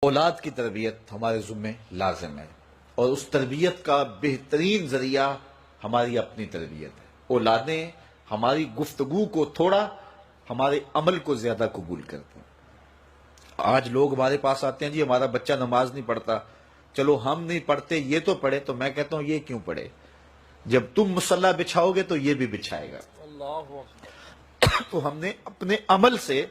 اولاد کی تربیت ہمارے ذمہ لازم ہے اور اس تربیت کا بہترین ذریعہ ہماری اپنی تربیت ہے۔ اولادیں ہماری گفتگو کو تھوڑا، ہمارے عمل کو زیادہ قبول کرتے ہیں۔ آج لوگ ہمارے پاس آتے ہیں، جی ہمارا بچہ نماز نہیں پڑھتا، چلو ہم نہیں پڑھتے یہ تو پڑھے، تو میں کہتا ہوں یہ کیوں پڑھے؟ جب تم مصلی بچھاؤ گے تو یہ بھی بچھائے گا۔ تو ہم نے اپنے عمل سے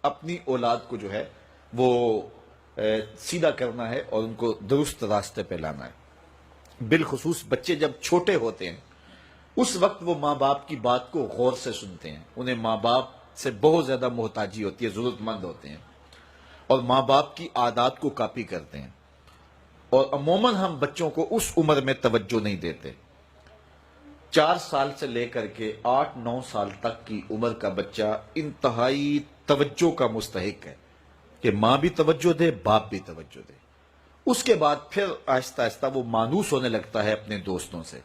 اپنی اولاد کو جو ہے وہ سیدھا کرنا ہے اور ان کو درست راستے پہ لانا ہے۔ بالخصوص بچے جب چھوٹے ہوتے ہیں اس وقت وہ ماں باپ کی بات کو غور سے سنتے ہیں، انہیں ماں باپ سے بہت زیادہ محتاجی ہوتی ہے، ضرورت مند ہوتے ہیں اور ماں باپ کی عادات کو کاپی کرتے ہیں، اور عموماً ہم بچوں کو اس عمر میں توجہ نہیں دیتے۔ 4 سال سے لے کر کے 8-9 سال تک کی عمر کا بچہ انتہائی توجہ کا مستحق ہے کہ ماں بھی توجہ دے، باپ بھی توجہ دے۔ اس کے بعد پھر آہستہ آہستہ وہ مانوس ہونے لگتا ہے اپنے دوستوں سے،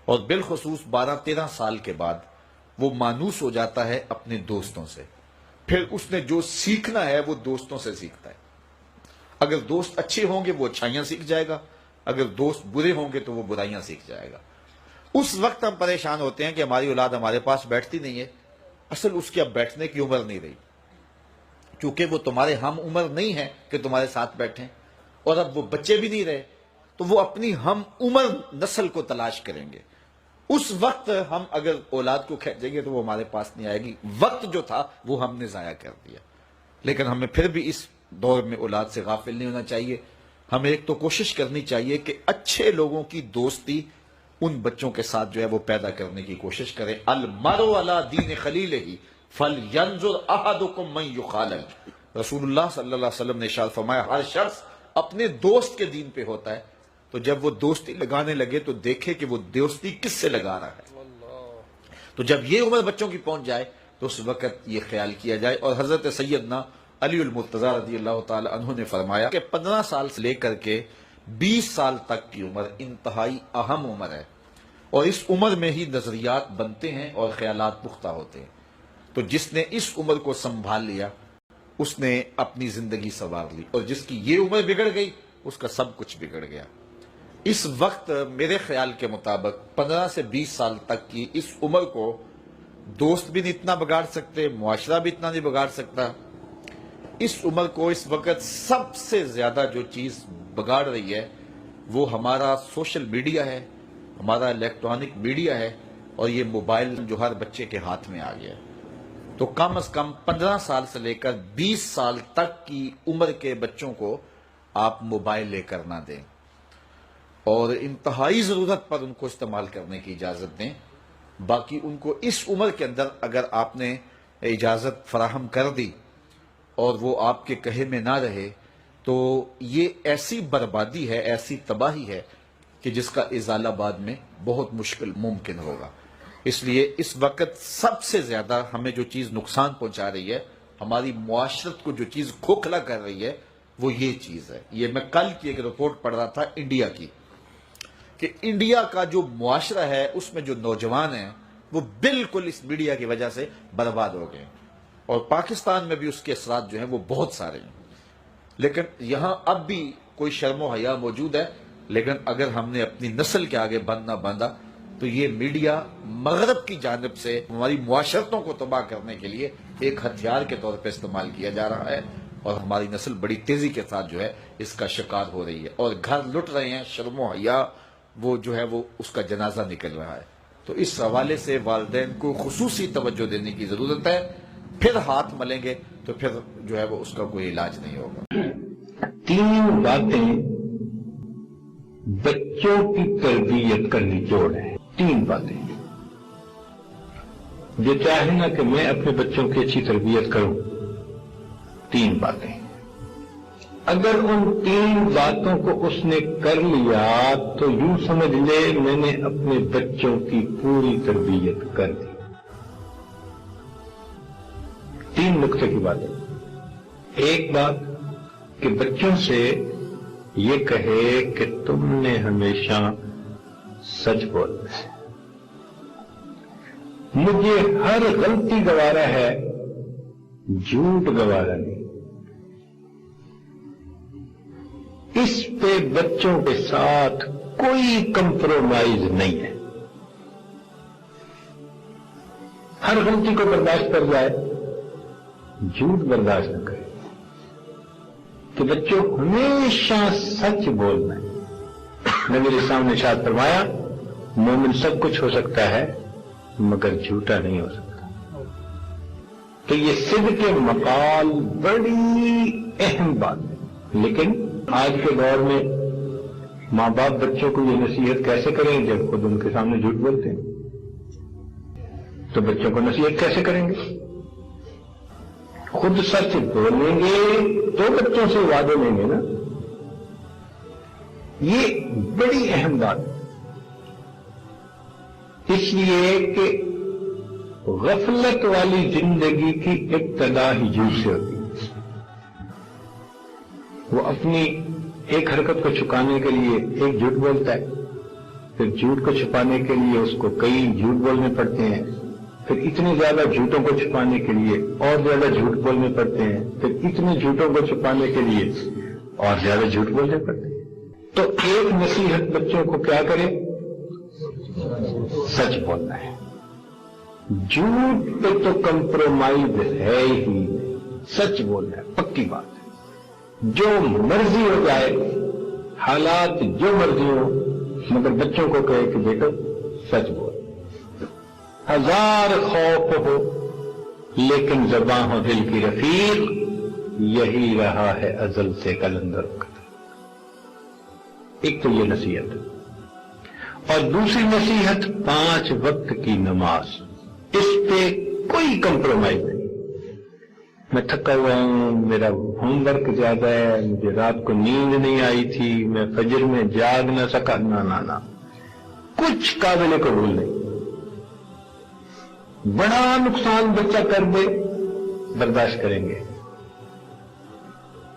اور بالخصوص 12-13 سال کے بعد وہ مانوس ہو جاتا ہے اپنے دوستوں سے۔ پھر اس نے جو سیکھنا ہے وہ دوستوں سے سیکھتا ہے۔ اگر دوست اچھے ہوں گے وہ اچھائیاں سیکھ جائے گا، اگر دوست برے ہوں گے تو وہ برائیاں سیکھ جائے گا۔ اس وقت ہم پریشان ہوتے ہیں کہ ہماری اولاد ہمارے پاس بیٹھتی نہیں ہے۔ اصل اس کی اب بیٹھنے کی عمر نہیں رہی، کیونکہ وہ تمہارے ہم عمر نہیں ہے کہ تمہارے ساتھ بیٹھیں، اور اب وہ بچے بھی نہیں رہے تو وہ اپنی ہم عمر نسل کو تلاش کریں گے۔ اس وقت ہم اگر اولاد کو کھینچیں گے تو وہ ہمارے پاس نہیں آئے گی۔ وقت جو تھا وہ ہم نے ضائع کر دیا۔ لیکن ہمیں پھر بھی اس دور میں اولاد سے غافل نہیں ہونا چاہیے۔ ہمیں ایک تو کوشش کرنی چاہیے کہ اچھے لوگوں کی دوستی ان بچوں کے ساتھ جو ہے وہ پیدا کرنے کی کوشش کریں۔ المرء علی دین خلیلہ فلینظر احدکم من یخالل، رسول اللہ صلی اللہ علیہ وسلم نے ارشاد فرمایا ہر شخص اپنے دوست کے دین پہ ہوتا ہے، تو جب وہ دوستی لگانے لگے تو دیکھے کہ وہ دوستی کس سے لگا رہا ہے۔ تو جب یہ عمر بچوں کی پہنچ جائے تو اس وقت یہ خیال کیا جائے۔ اور حضرت سیدنا علی المرتضی رضی اللہ تعالی عنہ نے فرمایا کہ 15 سال سے لے کر کے 20 سال تک کی عمر انتہائی اہم عمر ہے، اور اس عمر میں ہی نظریات بنتے ہیں اور خیالات پختہ ہوتے ہیں۔ تو جس نے اس عمر کو سنبھال لیا اس نے اپنی زندگی سنوار لی، اور جس کی یہ عمر بگڑ گئی اس کا سب کچھ بگڑ گیا۔ اس وقت میرے خیال کے مطابق 15 سے 20 سال تک کی اس عمر کو دوست بھی نہیں اتنا بگاڑ سکتے، معاشرہ بھی اتنا نہیں بگاڑ سکتا۔ اس عمر کو اس وقت سب سے زیادہ جو چیز بگاڑ رہی ہے وہ ہمارا سوشل میڈیا ہے، ہمارا الیکٹرانک میڈیا ہے، اور یہ موبائل جو ہر بچے کے ہاتھ میں آ گیا ہے۔ تو کم از کم 15 سال سے لے کر 20 سال تک کی عمر کے بچوں کو آپ موبائل لے کر نہ دیں، اور انتہائی ضرورت پر ان کو استعمال کرنے کی اجازت دیں۔ باقی ان کو اس عمر کے اندر اگر آپ نے اجازت فراہم کر دی اور وہ آپ کے کہے میں نہ رہے تو یہ ایسی بربادی ہے، ایسی تباہی ہے کہ جس کا ازالہ بعد میں بہت مشکل ممکن ہوگا۔ اس لیے اس وقت سب سے زیادہ ہمیں جو چیز نقصان پہنچا رہی ہے، ہماری معاشرت کو جو چیز کھوکھلا کر رہی ہے وہ یہ چیز ہے۔ یہ میں کل کی ایک رپورٹ پڑھ رہا تھا انڈیا کی، کہ انڈیا کا جو معاشرہ ہے اس میں جو نوجوان ہیں وہ بالکل اس میڈیا کی وجہ سے برباد ہو گئے، اور پاکستان میں بھی اس کے اثرات جو ہیں وہ بہت سارے ہیں۔ لیکن یہاں اب بھی کوئی شرم و حیا موجود ہے، لیکن اگر ہم نے اپنی نسل کے آگے بند نہ باندھا تو یہ میڈیا مغرب کی جانب سے ہماری معاشرتوں کو تباہ کرنے کے لیے ایک ہتھیار کے طور پہ استعمال کیا جا رہا ہے، اور ہماری نسل بڑی تیزی کے ساتھ جو ہے اس کا شکار ہو رہی ہے، اور گھر لٹ رہے ہیں، شرم و حیا وہ جو ہے وہ اس کا جنازہ نکل رہا ہے۔ تو اس حوالے سے والدین کو خصوصی توجہ دینے کی ضرورت ہے۔ پھر ہاتھ ملیں گے تو پھر جو ہے وہ اس کا کوئی علاج نہیں ہوگا۔ 3 باتیں بچوں کی تربیت کا نچوڑ ہے۔ 3 باتیں جو چاہے نا کہ میں اپنے بچوں کی اچھی تربیت کروں، 3 باتیں۔ اگر ان 3 باتوں کو اس نے کر لیا تو یوں سمجھ لے میں نے اپنے بچوں کی پوری تربیت کر دی۔ 3 نقطے کی بات ہے۔ ایک بات کہ بچوں سے یہ کہے کہ تم نے ہمیشہ سچ بولنا ہے، مجھے ہر غلطی گوارا ہے، جھوٹ گوارا نہیں۔ اس پہ بچوں کے ساتھ کوئی کمپرومائز نہیں ہے. ہر غلطی کو برداشت کر جائے, جھوٹ برداشت نہ کرے. کہ بچوں ہمیشہ سچ بولنا ہے. نبی اسلام نے ارشاد فرمایا مومن سب کچھ ہو سکتا ہے مگر جھوٹا نہیں ہو سکتا. تو یہ صدق مقال بڑی اہم بات ہے. لیکن آج کے دور میں ماں باپ بچوں کو یہ نصیحت کیسے کریں جب خود ان کے سامنے جھوٹ بولتے ہیں؟ تو بچوں کو نصیحت کیسے کریں گے؟ خود سچ بولیں گے تو بچوں سے وعدے لیں گے نا. یہ بڑی اہم بات ہے. اس لیے کہ غفلت والی زندگی کی ابتدا ہی جھوٹ سے ہوتی ہے. وہ اپنی ایک حرکت کو چھپانے کے لیے ایک جھوٹ بولتا ہے, پھر جھوٹ کو چھپانے کے لیے اس کو کئی جھوٹ بولنے پڑتے ہیں, پھر اتنے زیادہ جھوٹوں کو چھپانے کے لیے اور زیادہ جھوٹ بولنے پڑتے ہیں, پھر اتنے جھوٹوں کو چھپانے کے لیے اور زیادہ جھوٹ بولنے پڑتے ہیں. تو ایک نصیحت بچوں کو کیا کرے؟ سچ بولنا ہے. جھوٹ پہ تو کمپرومائز ہے ہی نہیں, سچ بولنا ہے. پکی بات ہے. جو مرضی ہو جائے, حالات جو مرضی ہو, مگر بچوں کو کہے کہ بیٹا سچ بول. ہزار خوف ہو لیکن زباں ہو دل کی رفیق, یہی رہا ہے ازل سے کلندر کا. ایک تو یہ نصیحت, اور دوسری نصیحت 5 وقت کی نماز. اس پہ کوئی کمپرومائز نہیں. میں تھکا ہوا ہوں, میرا ہوم ورک زیادہ ہے, مجھے رات کو نیند نہیں آئی تھی, میں فجر میں جاگ نہ سکا, نہ کچھ قابل قبول نہیں. بڑا نقصان بچہ کر دے برداشت کریں گے,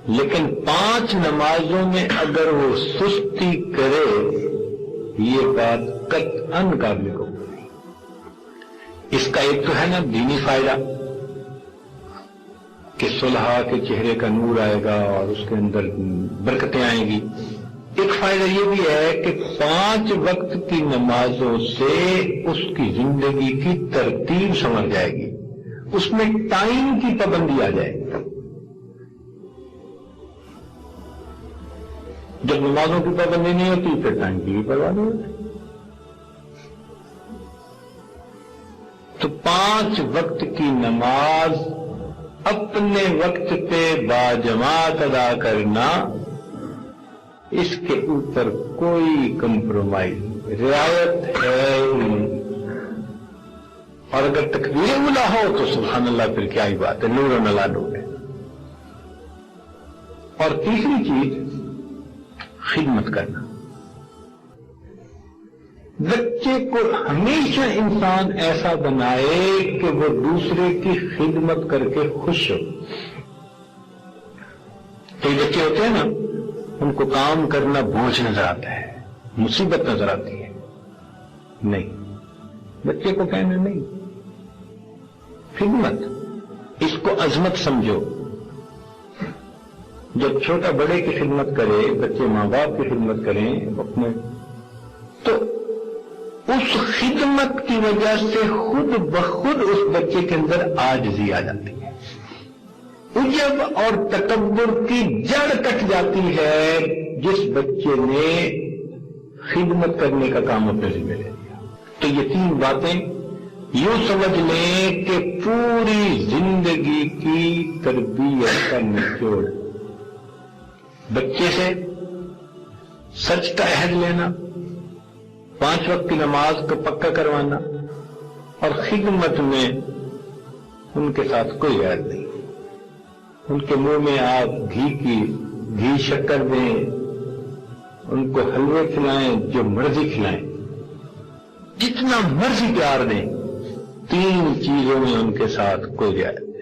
لیکن 5 نمازوں میں اگر وہ سستی کرے یہ بات قطعاً قابل قبول نہیں. اس کا ایک تو ہے نا دینی فائدہ کہ صلحاء کے چہرے کا نور آئے گا اور اس کے اندر برکتیں آئیں گی. ایک فائدہ یہ بھی ہے کہ 5 وقت کی نمازوں سے اس کی زندگی کی ترتیب سمجھ جائے گی, اس میں ٹائم کی پابندی آ جائے گی. جب نمازوں کی پابندی نہیں ہوتی پھر ٹائم کی بھی پرواہ نہیں ہوتی. تو 5 وقت کی نماز اپنے وقت پہ باجماعت ادا کرنا, اس کے اوپر کوئی کمپرومائز رعایت ہے ہی نہیں. اور اگر تکبیر اولیٰ ہو تو سبحان اللہ, پھر کیا ہی بات ہے, نور علی نور ہے. اور تیسری چیز خدمت کرنا. بچے کو ہمیشہ انسان ایسا بنائے کہ وہ دوسرے کی خدمت کر کے خوش ہو. کئی بچے ہوتے ہیں نا, ان کو کام کرنا بوجھ نظر آتا ہے, مصیبت نظر آتی ہے. نہیں, بچے کو کہنا نہیں, خدمت, اس کو عظمت سمجھو. جب چھوٹا بڑے کی خدمت کرے, بچے ماں باپ کی خدمت کریں اپنے, تو اس خدمت کی وجہ سے خود بخود اس بچے کے اندر عاجزی آ جاتی ہے, عجب اور تکبر کی جڑ کٹ جاتی ہے جس بچے نے خدمت کرنے کا کام اپنے ذمہ لے لیا. تو یہ 3 باتیں یوں سمجھ لیں کہ پوری زندگی کی تربیت کا نچوڑ. بچے سے سچ کا عہد لینا, 5 وقت کی نماز کو پکا کروانا, اور خدمت میں ان کے ساتھ کوئی عہد نہیں. ان کے منہ میں آپ گھی شکر دیں, ان کو حلوے کھلائیں, جو مرضی کھلائیں, جتنا مرضی پیار دیں, 3 چیزوں میں ان کے ساتھ کوئی عہد نہیں.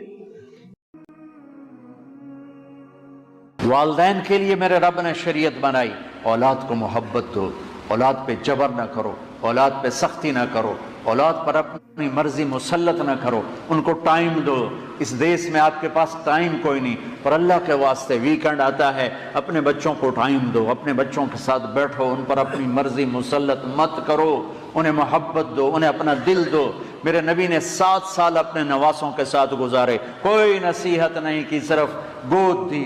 والدین کے لیے میرے رب نے شریعت بنائی, اولاد کو محبت دو, اولاد پہ جبر نہ کرو, اولاد پہ سختی نہ کرو, اولاد پر اپنی مرضی مسلط نہ کرو، ان کو ٹائم دو۔ اس دیس میں آپ کے پاس ٹائم کوئی نہیں، پر اللہ کے واسطے ویکنڈ آتا ہے، اپنے بچوں کو ٹائم دو، اپنے بچوں کے ساتھ بیٹھو، ان پر اپنی مرضی مسلط مت کرو، انہیں محبت دو، انہیں اپنا دل دو۔ میرے نبی نے 7 سال اپنے نواسوں کے ساتھ گزارے، کوئی نصیحت نہیں کی، صرف گود دی،